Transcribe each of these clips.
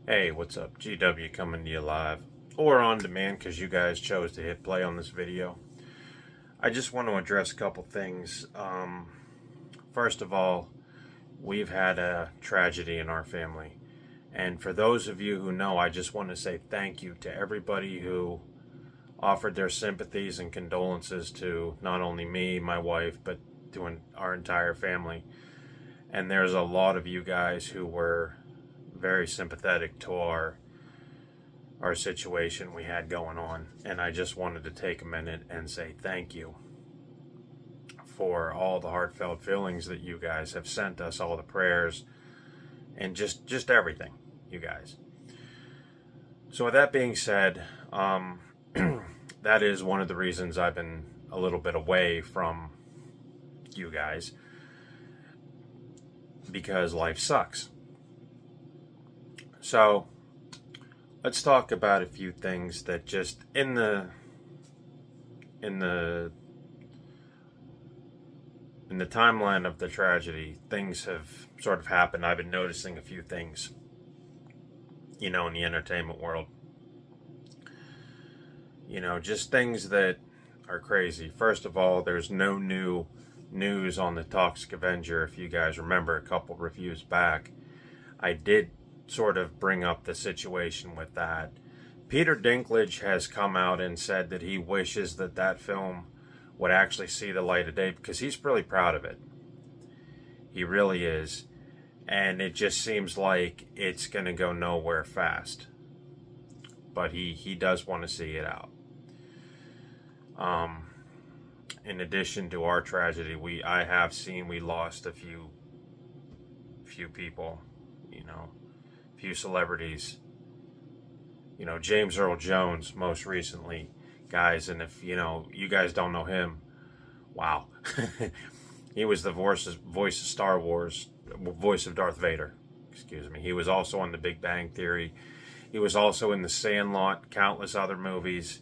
Hey, what's up? GW coming to you live or on demand because you guys chose to hit play on this video. I just want to address a couple things. First of all, we've had a tragedy in our family. And for those of you who know, I just want to say thank you to everybody who offered their sympathies and condolences to not only me, my wife, but to our entire family. And there's a lot of you guys who were very sympathetic to our situation we had going on, and I just wanted to take a minute and say thank you for all the heartfelt feelings that you guys have sent us, all the prayers, and just everything, you guys. So with that being said, that is one of the reasons I've been a little bit away from you guys, because life sucks. So let's talk about a few things that just in the timeline of the tragedy, things have sort of happened. I've been noticing a few things, in the entertainment world. Just things that are crazy. First of all, there's no new news on the Toxic Avenger. If you guys remember a couple reviews back, I did sort of bring up the situation with that. Peter Dinklage has come out and said that he wishes that film would actually see the light of day because he's really proud of it. He really is. And it just seems like it's going to go nowhere fast. But he does want to see it out. In addition to our tragedy, we lost a few people, few celebrities. James Earl Jones most recently, guys, and if you guys don't know him, wow. He was the voice of Star Wars, voice of Darth Vader, excuse me. He was also on The Big Bang Theory. He was also in The Sandlot, countless other movies,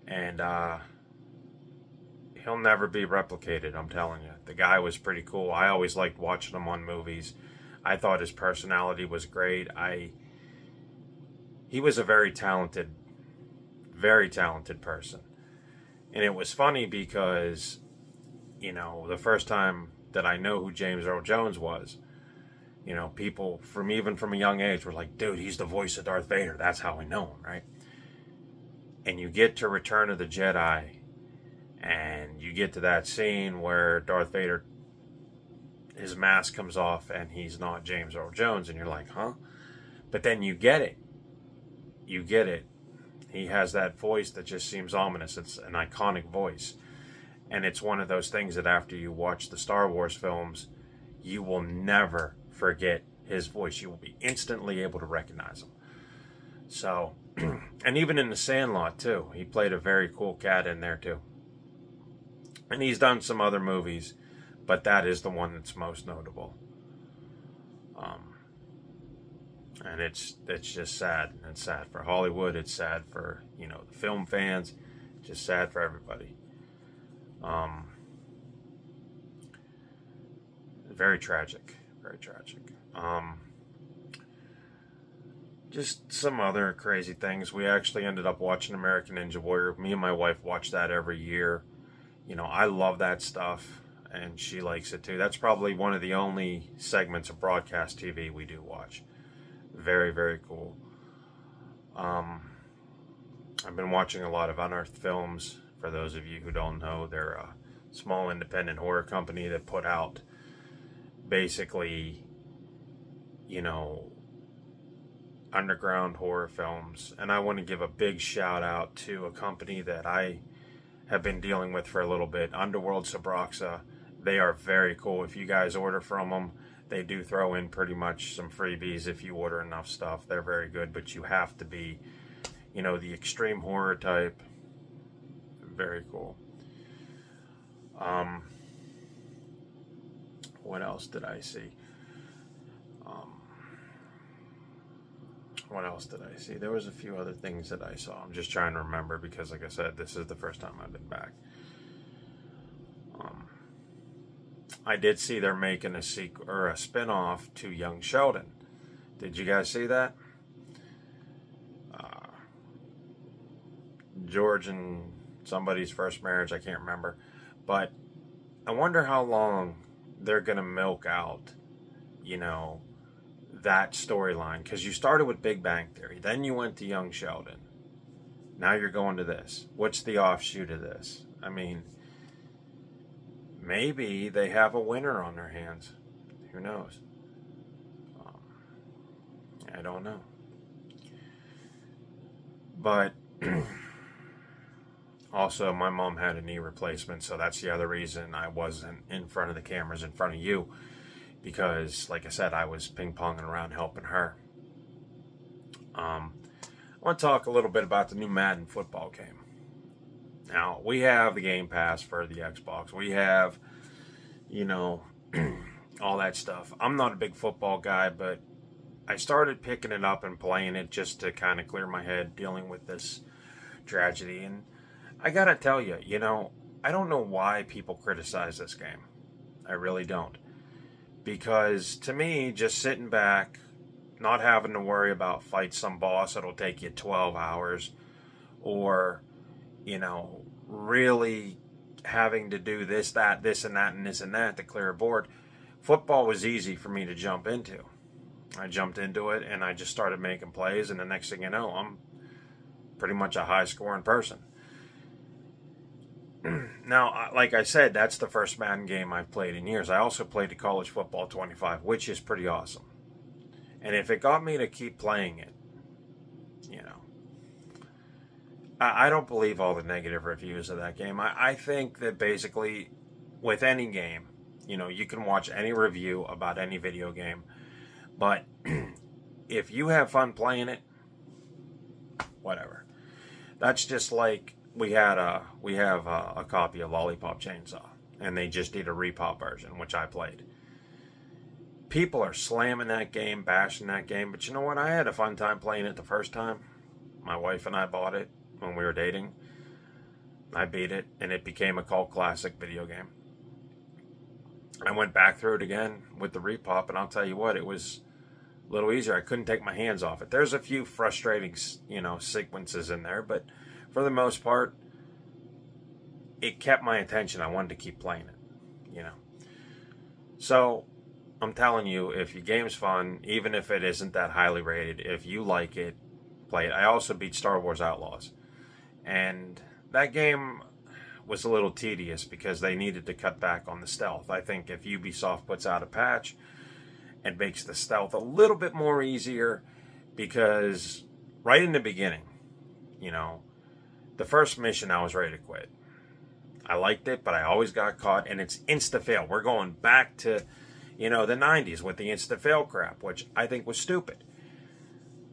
and he'll never be replicated, I'm telling you. The guy was pretty cool. I always liked watching him on movies. I thought his personality was great. He was a very talented person. And it was funny because, the first time that I know who James Earl Jones was, people even from a young age were like, dude, he's the voice of Darth Vader. That's how we know him, right? And you get to Return of the Jedi, and you get to that scene where Darth Vader, his mask comes off and he's not James Earl Jones, and you're like, huh? But then you get it. You get it. He has that voice that just seems ominous. It's an iconic voice. And it's one of those things that after you watch the Star Wars films, you will never forget his voice. You will be instantly able to recognize him. So, and even in The Sandlot too, he played a very cool cat in there too. And he's done some other movies, but that is the one that's most notable. And it's just sad. It's sad for Hollywood. It's sad for, the film fans. It's just sad for everybody. Very tragic. Very tragic. Just some other crazy things. We actually ended up watching American Ninja Warrior. Me and my wife watch that every year. I love that stuff, and she likes it too. That's probably one of the only segments of broadcast TV we do watch. Very, very cool. I've been watching a lot of Unearthed Films. For those of you who don't know, they're a small independent horror company that put out basically, underground horror films. And I want to give a big shout out to a company that I have been dealing with for a little bit, Underworld Subroxa. They are very cool. If you guys order from them, they do throw in pretty much some freebies if you order enough stuff. They're very good, but you have to be, the extreme horror type. Very cool. What else did I see? What else did I see? There was a few other things that I saw. I'm just trying to remember because, like I said, this is the first time I've been back. I did see they're making a spin-off to Young Sheldon. Did you guys see that? George and somebody's first marriage. I can't remember. But I wonder how long they're going to milk out, you know, that storyline. Because you started with Big Bang Theory. Then you went to Young Sheldon. Now you're going to this. What's the offshoot of this? I mean, maybe they have a winner on their hands. Who knows? I don't know. But also, my mom had a knee replacement, so that's the other reason I wasn't in front of the cameras in front of you. Because, like I said, I was ping-ponging around helping her. I want to talk a little bit about the new Madden football game. Now, we have the Game Pass for the Xbox. We have, you know, all that stuff. I'm not a big football guy, but I started picking it up and playing it just to kind of clear my head dealing with this tragedy. And I got to tell you, you know, I don't know why people criticize this game. I really don't. Because to me, just sitting back, not having to worry about fight some boss that'll take you 12 hours, or, you know, really having to do this, that, this, and that, and this, and that to clear a board. Football was easy for me to jump into. I jumped into it, and I just started making plays, and the next thing you know, I'm pretty much a high-scoring person. Now, like I said, that's the first Madden game I've played in years. I also played the College Football 25, which is pretty awesome. And if it got me to keep playing it, you know, I don't believe all the negative reviews of that game. I think that basically with any game, you know, you can watch any review about any video game, but if you have fun playing it, whatever. That's just like we have a copy of Lollipop Chainsaw, and they just did a repop version, which I played. People are slamming that game, bashing that game, but you know what? I had a fun time playing it the first time. My wife and I bought it when we were dating. I beat it, and it became a cult classic video game. I went back through it again with the repop, and I'll tell you what, it was a little easier. I couldn't take my hands off it. There's a few frustrating, you know, sequences in there, but for the most part, it kept my attention. I wanted to keep playing it, you know. So, I'm telling you, if your game's fun, even if it isn't that highly rated, if you like it, play it. I also beat Star Wars Outlaws. And that game was a little tedious because they needed to cut back on the stealth. I think if Ubisoft puts out a patch and makes the stealth a little bit more easier, because right in the beginning, you know, the first mission I was ready to quit. I liked it, but I always got caught, and it's insta-fail. We're going back to, you know, the 90s with the insta-fail crap, which I think was stupid.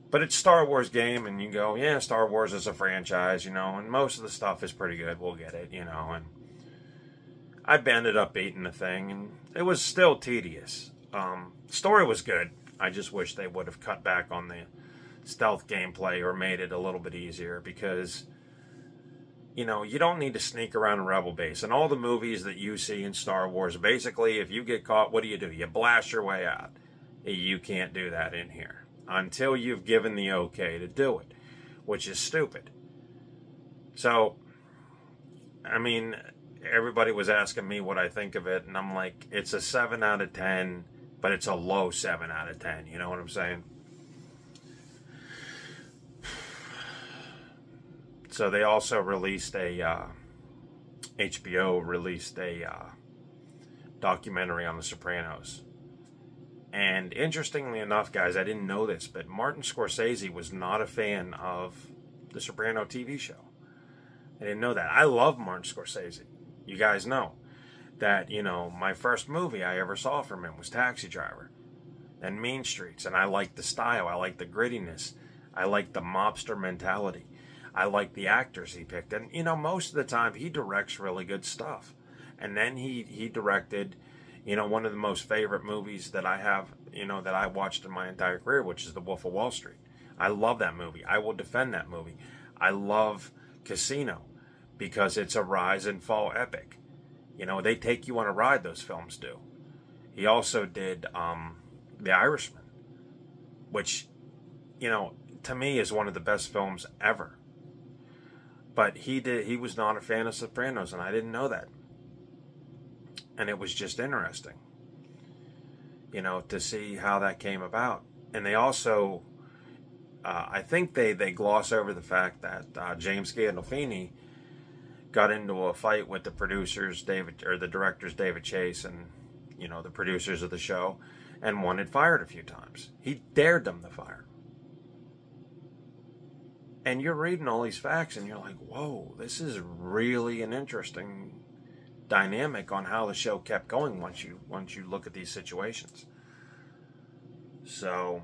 But it's a Star Wars game, and you go, yeah, Star Wars is a franchise, you know, and most of the stuff is pretty good. We'll get it, you know, and I ended up beating the thing, and it was still tedious. Story was good. I just wish they would have cut back on the stealth gameplay or made it a little bit easier, because, you know, you don't need to sneak around a rebel base. And all the movies that you see in Star Wars, basically, if you get caught, what do? You blast your way out. You can't do that in here until you've given the okay to do it, which is stupid. So, I mean, everybody was asking me what I think of it, and I'm like, it's a 7 out of 10, but it's a low 7 out of 10. You know what I'm saying? So they also released HBO released a documentary on The Sopranos. And interestingly enough, guys, I didn't know this, but Martin Scorsese was not a fan of the Soprano TV show. I didn't know that. I love Martin Scorsese. You guys know that, you know, my first movie I ever saw from him was Taxi Driver and Mean Streets. And I liked the style. I liked the grittiness. I liked the mobster mentality. I liked the actors he picked. And, you know, most of the time he directs really good stuff. And then he directed, you know, one of the most favorite movies that I have, you know, that I watched in my entire career, which is The Wolf of Wall Street. I love that movie. I will defend that movie. I love Casino because it's a rise and fall epic. You know, they take you on a ride, those films do. He also did The Irishman, which, you know, to me is one of the best films ever. But he was not a fan of Sopranos, and I didn't know that. And it was just interesting, you know, to see how that came about. And they also, I think they gloss over the fact that James Gandolfini got into a fight with the directors David Chase and, you know, the producers of the show, and wanted fired a few times. He dared them to fire. And you're reading all these facts and you're like, whoa, this is really an interesting dynamic on how the show kept going once you look at these situations. So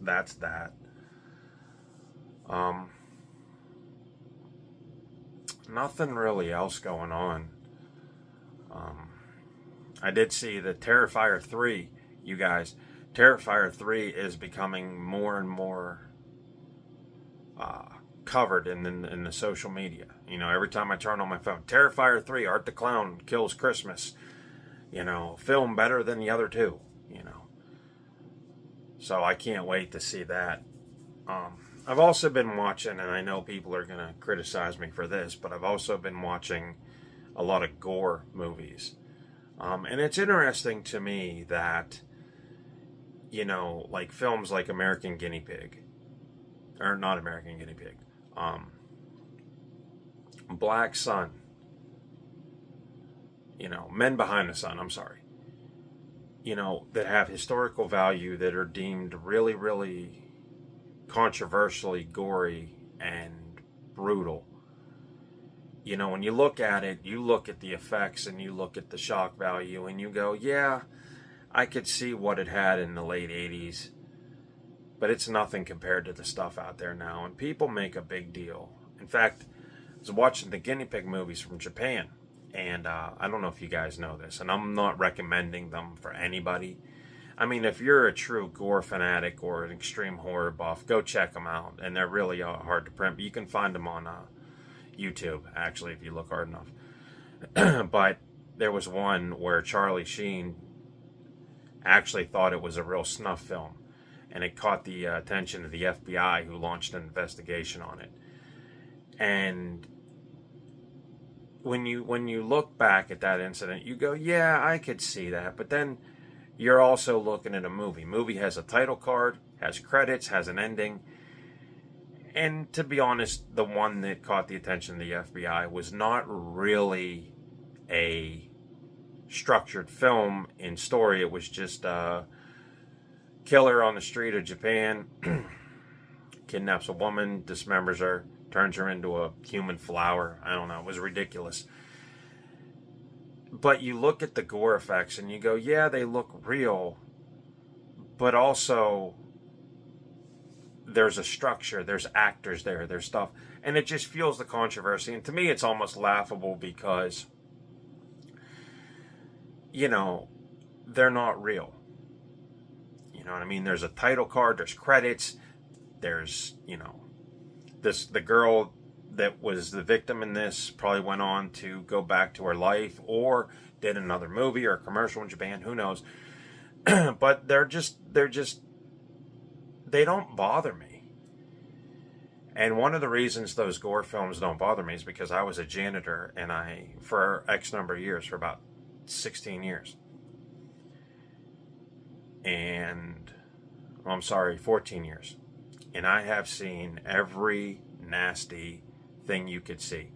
that's that. Nothing really else going on. I did see that Terrifier 3, you guys, Terrifier 3 is becoming more and more covered in the social media. You know, every time I turn on my phone, Terrifier 3, Art the Clown kills Christmas. You know, film better than the other two, you know. So I can't wait to see that. I've also been watching, and I know people are going to criticize me for this, but I've also been watching a lot of gore movies. And it's interesting to me that, you know, like films like American Guinea Pig, or not American Guinea Pig, Black Sun, you know, Men Behind the Sun, I'm sorry, you know, that have historical value, that are deemed really, really controversially gory and brutal. You know, when you look at it, you look at the effects and you look at the shock value and you go, yeah, I could see what it had in the late 80s, but it's nothing compared to the stuff out there now. And people make a big deal. In fact, I was watching the guinea pig movies from Japan, and I don't know if you guys know this, and I'm not recommending them for anybody. I mean, if you're a true gore fanatic or an extreme horror buff, go check them out. And they're really hard to print, but you can find them on YouTube, actually, if you look hard enough. But there was one where Charlie Sheen actually thought it was a real snuff film, and it caught the attention of the FBI, who launched an investigation on it. And when you look back at that incident, you go, yeah, I could see that. But then you're also looking at a movie. Movie has a title card, has credits, has an ending. And to be honest, the one that caught the attention of the FBI was not really a structured film in story. It was just a killer on the street of Japan, kidnaps a woman, dismembers her, turns her into a human flower. I don't know. It was ridiculous. But you look at the gore effects and you go, yeah, they look real, but also there's a structure, there's actors there, there's stuff, and it just fuels the controversy. And to me, it's almost laughable because, you know, they're not real. You know what I mean? There's a title card, there's credits, there's, you know, the girl that was the victim in this probably went on to go back to her life or did another movie or a commercial in Japan, who knows. But they don't bother me. And one of the reasons those gore films don't bother me is because I was a janitor, and for X number of years, for about 16 years. And, well, I'm sorry, 14 years. And I have seen every nasty thing you could see.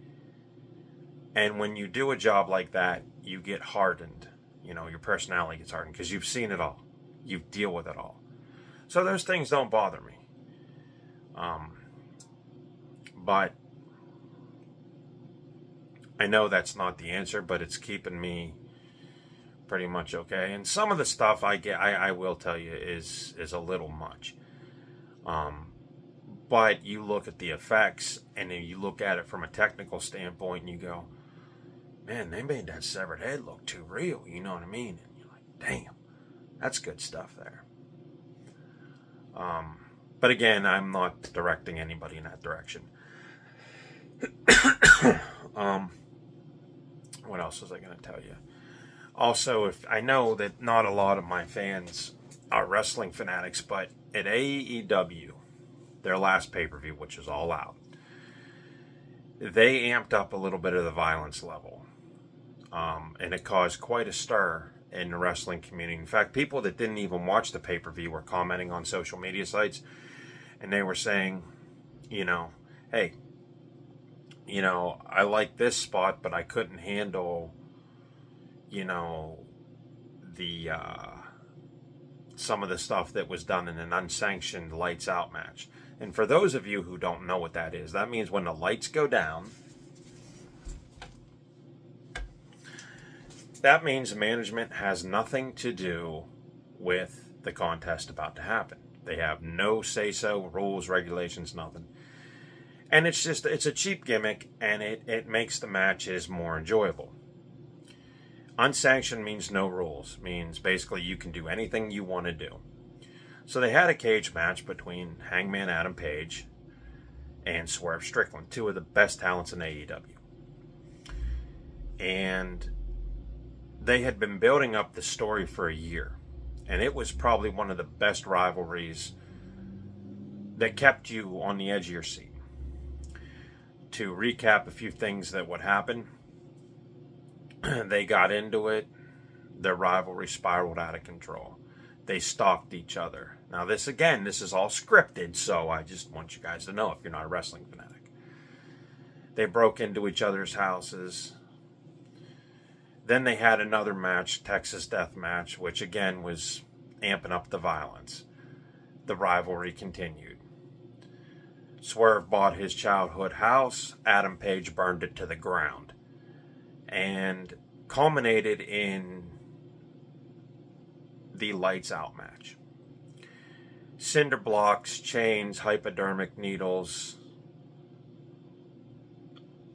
And when you do a job like that, you get hardened. You know, your personality gets hardened because you've seen it all. You deal with it all. So those things don't bother me. But I know that's not the answer, but it's keeping me pretty much okay. And some of the stuff I will tell you is a little much. But you look at the effects, and then you look at it from a technical standpoint, and you go, man, they made that severed head look too real, you know what I mean? And you're like, damn, that's good stuff there. But again, I'm not directing anybody in that direction. What else was I going to tell you? Also, if I know that not a lot of my fans are wrestling fanatics, but at AEW, their last pay-per-view, which is All Out, they amped up a little bit of the violence level. And it caused quite a stir in the wrestling community. In fact, people that didn't even watch the pay-per-view were commenting on social media sites, and they were saying, you know, hey, you know, I like this spot, but I couldn't handle, you know, the some of the stuff that was done in an unsanctioned lights out match. And for those of you who don't know what that is, that means when the lights go down, that means management has nothing to do with the contest about to happen. They have no say-so, rules, regulations, nothing. And it's just, it's a cheap gimmick, and it makes the matches more enjoyable. Unsanctioned means no rules. Means basically you can do anything you want to do. So they had a cage match between Hangman Adam Page and Swerve Strickland, two of the best talents in AEW. And they had been building up the story for a year. And it was probably one of the best rivalries that kept you on the edge of your seat. To recap a few things that would happen, they got into it. Their rivalry spiraled out of control. They stalked each other. Now this, again, this is all scripted, so I just want you guys to know if you're not a wrestling fanatic. They broke into each other's houses. Then they had another match, Texas Death Match, which again was amping up the violence. The rivalry continued. Swerve bought his childhood house. Adam Page burned it to the ground. And culminated in the lights out match. Cinder blocks, chains, hypodermic needles,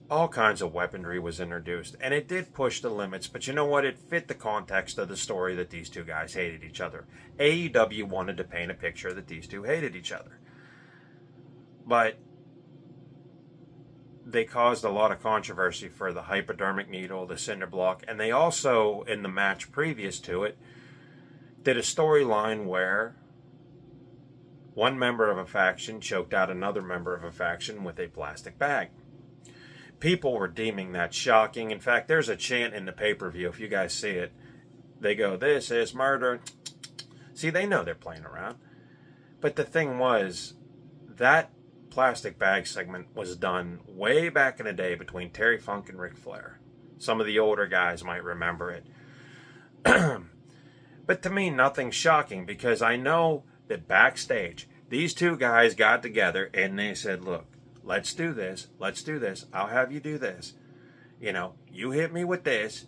all kinds of weaponry was introduced. And it did push the limits, but you know what? It fit the context of the story that these two guys hated each other. AEW wanted to paint a picture that these two hated each other. But they caused a lot of controversy for the hypodermic needle, the cinder block, and they also, in the match previous to it, did a storyline where one member of a faction choked out another member of a faction with a plastic bag. People were deeming that shocking. In fact, there's a chant in the pay-per-view, if you guys see it. They go, "This is murder." See, they know they're playing around. But the thing was, that plastic bag segment was done way back in the day between Terry Funk and Ric Flair. Some of the older guys might remember it. But to me, nothing shocking, because I know that backstage, these two guys got together and they said, look, let's do this. Let's do this. I'll have you do this. You know, you hit me with this,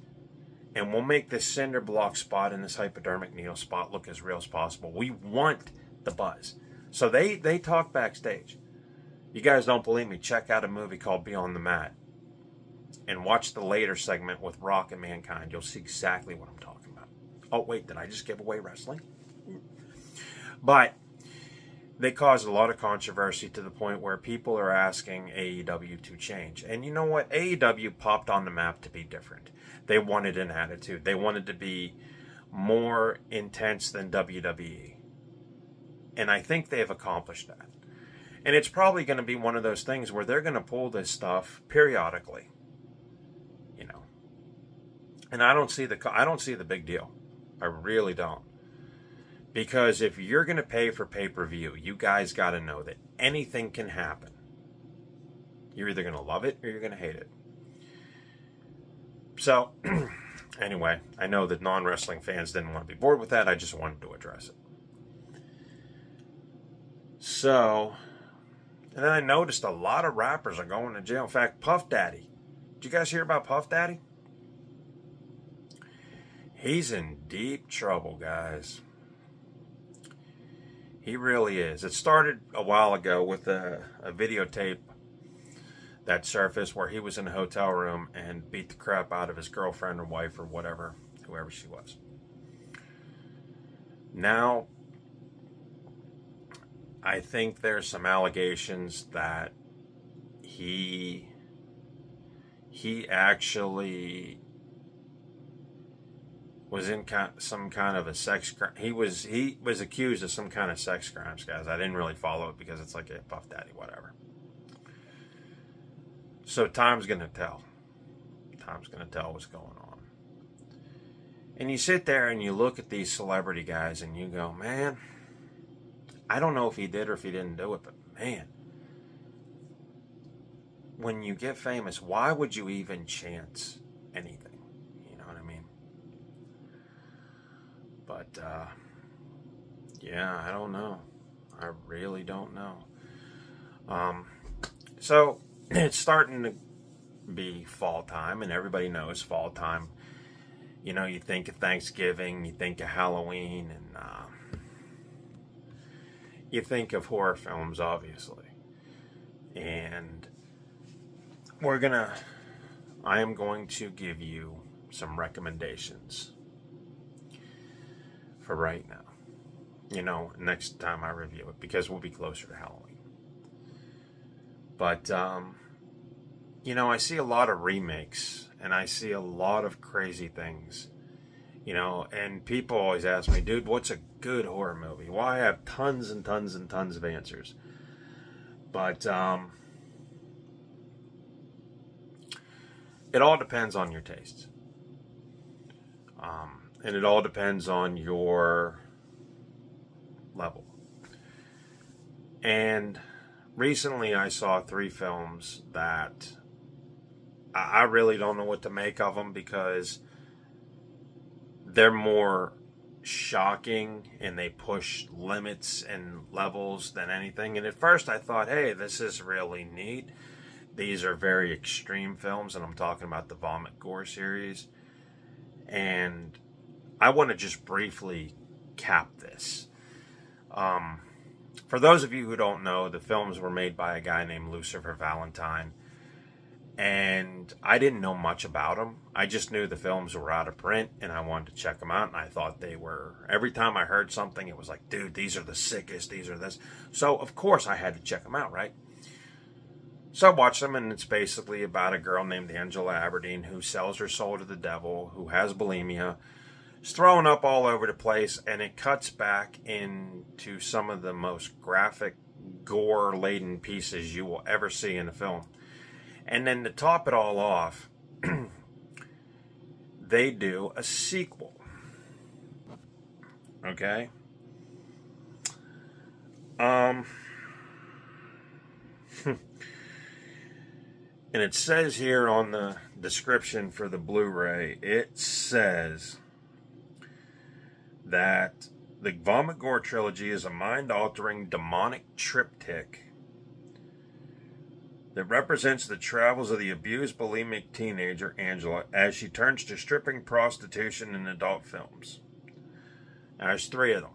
and we'll make this cinder block spot and this hypodermic needle spot look as real as possible. We want the buzz. So they talk backstage. You guys don't believe me? Check out a movie called Beyond the Mat and watch the later segment with Rock and Mankind. You'll see exactly what I'm talking about. Oh, wait, did I just give away wrestling? But they caused a lot of controversy to the point where people are asking AEW to change. And you know what? AEW popped on the map to be different. They wanted an attitude. They wanted to be more intense than WWE. And I think they have accomplished that. And it's probably going to be one of those things where they're going to pull this stuff periodically, you know. And I don't see the big deal. I really don't. Because if you're going to pay for pay-per-view, you guys got to know that anything can happen. You're either going to love it or you're going to hate it. So, anyway, I know that non-wrestling fans didn't want to be bored with that. I just wanted to address it. So, and then I noticed a lot of rappers are going to jail. In fact, Puff Daddy. Did you guys hear about Puff Daddy? He's in deep trouble, guys. He really is. It started a while ago with a videotape that surfaced where he was in a hotel room and beat the crap out of his girlfriend or wife or whatever, whoever she was. Now, I think there's some allegations that he actually was in some kind of a sex crime. He was accused of some kind of sex crimes, guys. I didn't really follow it because it's like a Puff Daddy, whatever. So time's going to tell. Time's going to tell what's going on. And you sit there and you look at these celebrity guys and you go, man, I don't know if he did or if he didn't do it, but man, when you get famous, why would you even chance anything? You know what I mean? But, yeah, I don't know. I really don't know. So it's starting to be fall time, and everybody knows fall time. You know, you think of Thanksgiving, you think of Halloween, and you think of horror films, obviously. And I am going to give you some recommendations for right now. You know, next time I review it, because we'll be closer to Halloween. But, you know, I see a lot of remakes, and I see a lot of crazy things. You know, and people always ask me, dude, what's a good horror movie? Well, I have tons and tons and tons of answers. But, it all depends on your tastes. And it all depends on your level. And recently I saw 3 films that I really don't know what to make of them, because they're more shocking and they push limits and levels than anything. And at first I thought, hey, this is really neat. These are very extreme films, and I'm talking about the Vomit Gore series. And I want to just briefly cap this. For those of you who don't know, the films were made by a guy named Lucifer Valentine. And I didn't know much about him. I just knew the films were out of print, and I wanted to check them out. And I thought they were, every time I heard something, it was like, dude, these are the sickest, these are this. So, of course, I had to check them out, right? So I watched them, and it's basically about a girl named Angela Aberdeen who sells her soul to the devil, who has bulimia. It's thrown up all over the place, and it cuts back into some of the most graphic, gore-laden pieces you will ever see in a film. And then to top it all off, they do a sequel. Okay? And it says here on the description for the Blu-ray, it says that the Vomit Gore trilogy is a mind-altering demonic triptych that represents the travels of the abused bulimic teenager Angela as she turns to stripping, prostitution, and adult films. Now, there's 3 of them.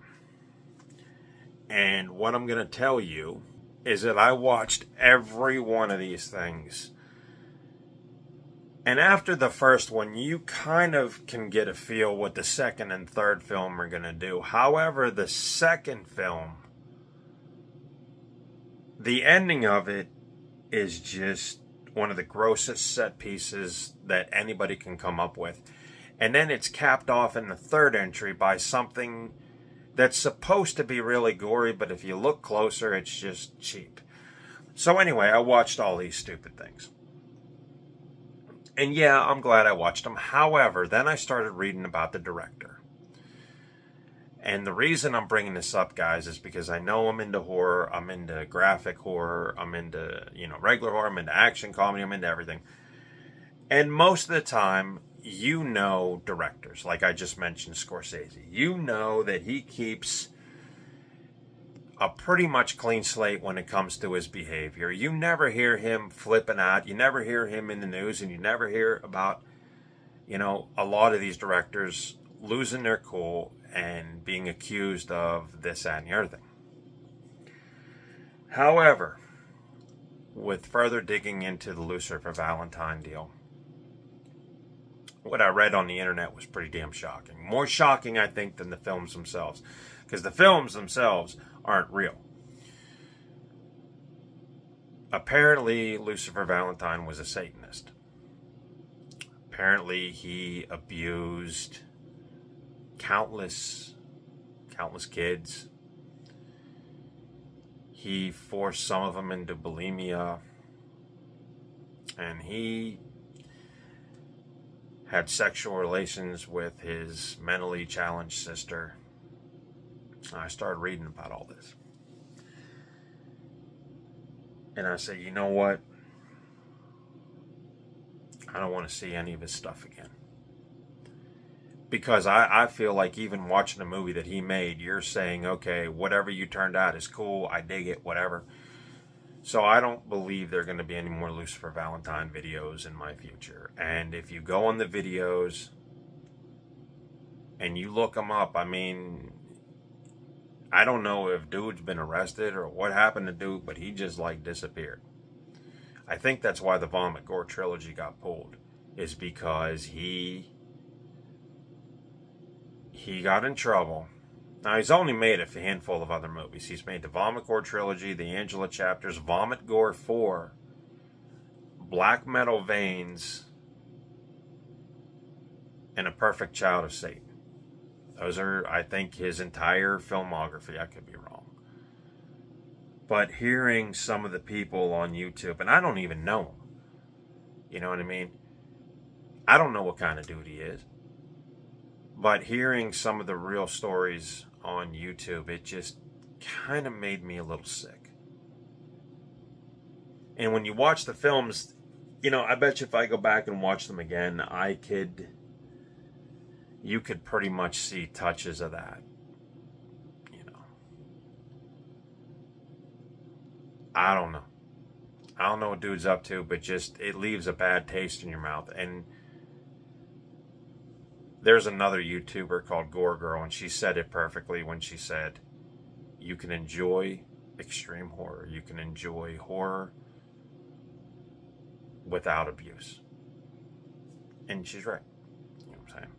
And what I'm going to tell you is that I watched every one of these things. And after the first one, you kind of can get a feel what the second and third film are going to do. However, the second film, the ending of it is just one of the grossest set pieces that anybody can come up with. And then it's capped off in the third entry by something that's supposed to be really gory, but if you look closer, it's just cheap. So anyway, I watched all these stupid things. And yeah, I'm glad I watched them. However, then I started reading about the director. And the reason I'm bringing this up, guys, is because I know I'm into horror. I'm into graphic horror. I'm into, regular horror. I'm into action comedy. I'm into everything. And most of the time, you know directors. Like I just mentioned Scorsese. You know that he keeps a pretty much clean slate when it comes to his behavior. You never hear him flipping out. You never hear him in the news, and you never hear about, a lot of these directors losing their cool and being accused of this, that, and the other thing. However, with further digging into the Lucifer Valentine deal, what I read on the internet was pretty damn shocking. More shocking, I think, than the films themselves. Because the films themselves aren't real. Apparently, Lucifer Valentine was a Satanist. Apparently, he abused countless kids. He forced some of them into bulimia. And he had sexual relations with his mentally challenged sister. I started reading about all this. And I said, you know what? I don't want to see any of his stuff again. Because I feel like even watching the movie that he made, you're saying, okay, whatever you turned out is cool, I dig it, whatever. So I don't believe there are going to be any more Lucifer Valentine videos in my future. And if you go on the videos and you look them up, I mean, I don't know if dude's been arrested or what happened to dude, but he just like disappeared. I think that's why the Vomit Gore trilogy got pulled, is because he got in trouble. Now, he's only made a handful of other movies. He's made the Vomit Gore trilogy, the Angela chapters, Vomit Gore 4, Black Metal Veins, and A Perfect Child of Satan. Those are, I think, his entire filmography. I could be wrong. But hearing some of the people on YouTube, and I don't even know him. You know what I mean? I don't know what kind of dude he is. But hearing some of the real stories on YouTube, it just kind of made me a little sick. And when you watch the films, you know, I bet you if I go back and watch them again, you could pretty much see touches of that. You know. I don't know. I don't know what dude's up to, but just, it leaves a bad taste in your mouth. And there's another YouTuber called Gore Girl, and she said it perfectly when she said, you can enjoy extreme horror. You can enjoy horror without abuse. And she's right. You know what I'm saying?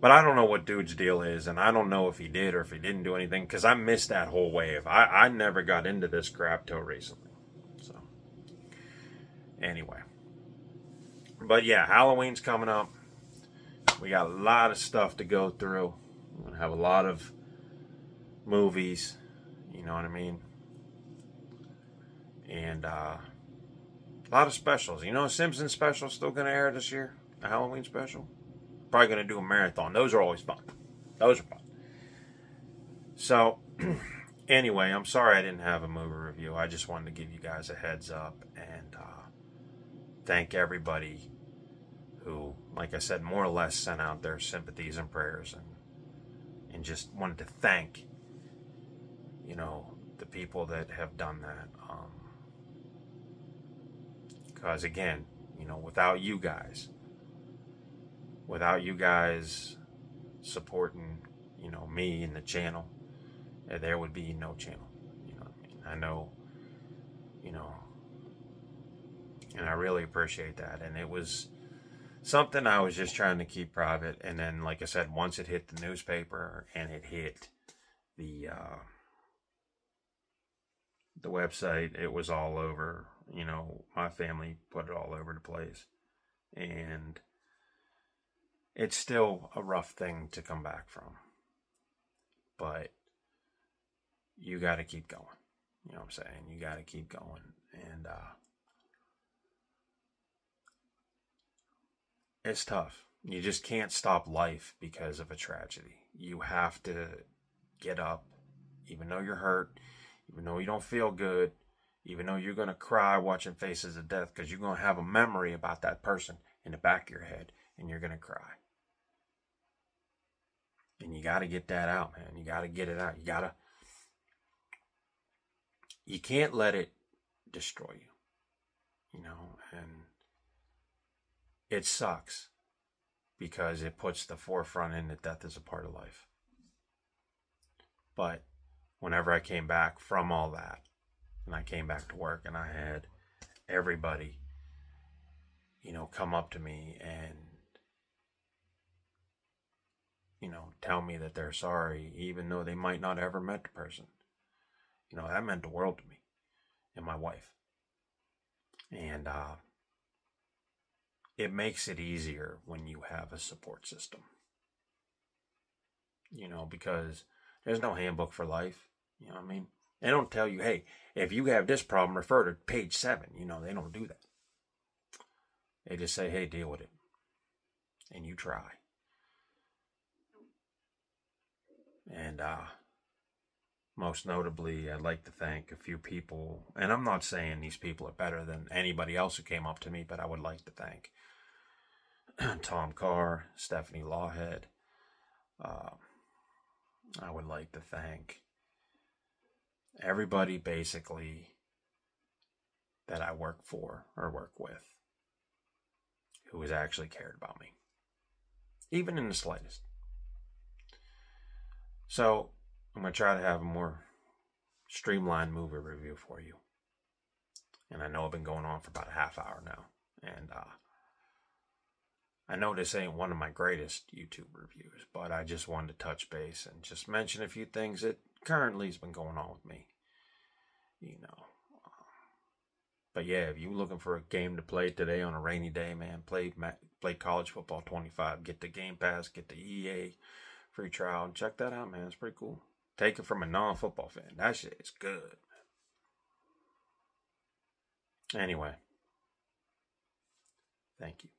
But I don't know what dude's deal is, and I don't know if he did or if he didn't do anything, because I missed that whole wave. I never got into this crap till recently. So, anyway. But yeah, Halloween's coming up. We got a lot of stuff to go through. We're going to have a lot of movies. You know what I mean? And a lot of specials. You know, a Simpsons special still going to air this year? A Halloween special? Probably going to do a marathon. Those are always fun. Those are fun. So, anyway, I'm sorry I didn't have a movie review. I just wanted to give you guys a heads up and thank everybody who, like I said, more or less sent out their sympathies and prayers, and just wanted to thank, you know, the people that have done that. Because again, you know, without you guys supporting, you know, me and the channel, there would be no channel. You know what I mean? I know, you know, and I really appreciate that. And it was something I was just trying to keep private. And then, like I said, once it hit the newspaper and it hit the website, it was all over. You know, my family put it all over the place. And it's still a rough thing to come back from. But you got to keep going. You know what I'm saying? You got to keep going. And it's tough. You just can't stop life because of a tragedy. You have to get up, even though you're hurt, even though you don't feel good, even though you're going to cry watching Faces of Death, because you're going to have a memory about that person in the back of your head, and you're going to cry. And you got to get that out, man. You got to get it out. You can't let it destroy you, you know, and it sucks because it puts the forefront in that death is a part of life. But whenever I came back from all that, and I came back to work, and I had everybody, you know, come up to me and, you know, tell me that they're sorry, even though they might not have ever met the person. You know, that meant the world to me and my wife. And it makes it easier when you have a support system. You know, because there's no handbook for life. You know what I mean? They don't tell you, hey, if you have this problem, refer to page 7. You know, they don't do that. They just say, hey, deal with it. And you try. And most notably, I'd like to thank a few people. And I'm not saying these people are better than anybody else who came up to me, but I would like to thank Tom Carr, Stephanie Lawhead. I would like to thank everybody basically that I work for or work with who has actually cared about me, even in the slightest. So I'm going to try to have a more streamlined movie review for you. And I know I've been going on for about a half hour now. And I know this ain't one of my greatest YouTube reviews, but I just wanted to touch base and just mention a few things that currently has been going on with me. You know. But yeah, if you're looking for a game to play today on a rainy day, man, play College Football 25. Get the Game Pass, get the EA free trial, and check that out, man. It's pretty cool. Take it from a non-football fan. That shit is good. Anyway, thank you.